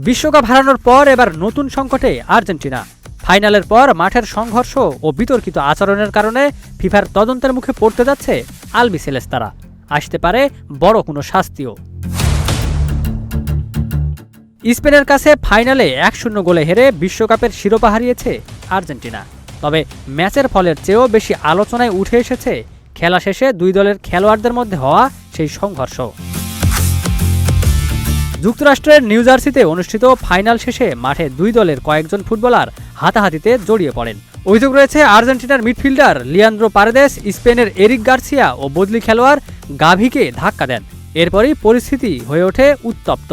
বিশ্বকাপ হারানোর পর এবার নতুন সংকটে আর্জেন্টিনা। ফাইনালের পর মাঠের সংঘর্ষ ও বিতর্কিত আচরণের কারণে ফিফার তদন্তের মুখে পড়তে যাচ্ছে আলবিসেলেস্তারা। আসতে পারে বড় কোনো শাস্তিও। স্পেনের কাছে ফাইনালে ১-০ গোলে হেরে বিশ্বকাপের শিরোপা হারিয়েছে আর্জেন্টিনা। তবে ম্যাচের ফলের চেয়েও বেশি আলোচনায় উঠে এসেছে খেলা শেষে দুই দলের খেলোয়াড়দের মধ্যে হওয়া সেই সংঘর্ষ। যুক্তরাষ্ট্রের নিউ জার্সিতে অনুষ্ঠিত ফাইনাল শেষে মাঠে দুই দলের কয়েকজন ফুটবলার হাতাহাতিতে জড়িয়ে পড়েন। অভিযোগ রয়েছে আর্জেন্টিনার মিডফিল্ডার লিয়ান্দ্রো পারেদেস স্পেনের এরিক গার্সিয়া ও বদলি খেলোয়াড় গাভিকে ধাক্কা দেন। এরপরই পরিস্থিতি হয়ে ওঠে উত্তপ্ত।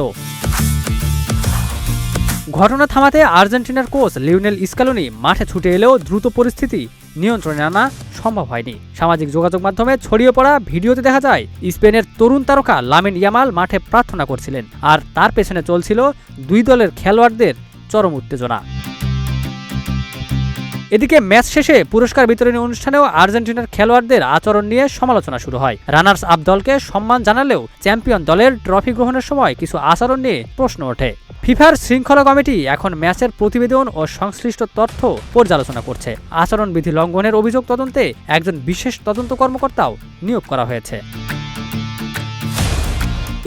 ঘটনা থামাতে আর্জেন্টিনার কোচ লিওনেল স্কালোনি মাঠে ছুটে এলেও দ্রুত পরিস্থিতি নিয়ন্ত্রণে আনা সম্ভব হয়নি। সামাজিক যোগাযোগ মাধ্যমে ছড়িয়ে পড়া ভিডিওতে দেখা যায় স্পেনের তরুণ তারকা লামিন ইয়ামাল মাঠে প্রার্থনা করছিলেন, আর তার পেছনে চলছিল দুই দলের খেলোয়াড়দের চরম উত্তেজনা। এদিকে ম্যাচ শেষে পুরস্কার বিতরণী অনুষ্ঠানেও আর্জেন্টিনার খেলোয়াড়দের আচরণ নিয়ে সমালোচনা শুরু হয়। রানার্স আপ দলকে সম্মান জানালেও চ্যাম্পিয়ন দলের ট্রফি গ্রহণের সময় কিছু আচরণ নিয়ে প্রশ্ন ওঠে। ফিফার শৃঙ্খলা কমিটি এখন ম্যাচের প্রতিবেদন ও সংশ্লিষ্ট তথ্য পর্যালোচনা করছে। আচরণবিধি লঙ্ঘনের অভিযোগ তদন্তে একজন বিশেষ তদন্ত কর্মকর্তাও নিয়োগ করা হয়েছে।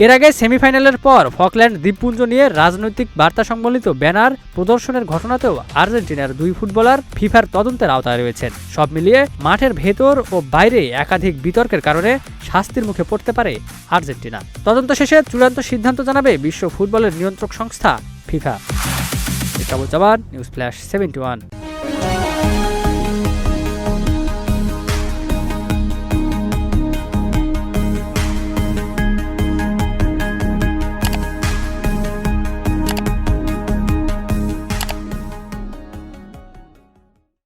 এর আগে সেমিফাইনালের পর ফকল্যান্ড দ্বীপপুঞ্জ নিয়ে রাজনৈতিক বার্তা সংবলিত ব্যানার প্রদর্শনের ঘটনাতেও আর্জেন্টিনার দুই ফুটবলার ফিফার তদন্তের আওতায় রয়েছেন। সব মিলিয়ে মাঠের ভেতর ও বাইরে একাধিক বিতর্কের কারণে শাস্তির মুখে পড়তে পারে আর্জেন্টিনা। তদন্ত শেষে চূড়ান্ত সিদ্ধান্ত জানাবে বিশ্ব ফুটবলের নিয়ন্ত্রক সংস্থা ফিফা। News flash 71।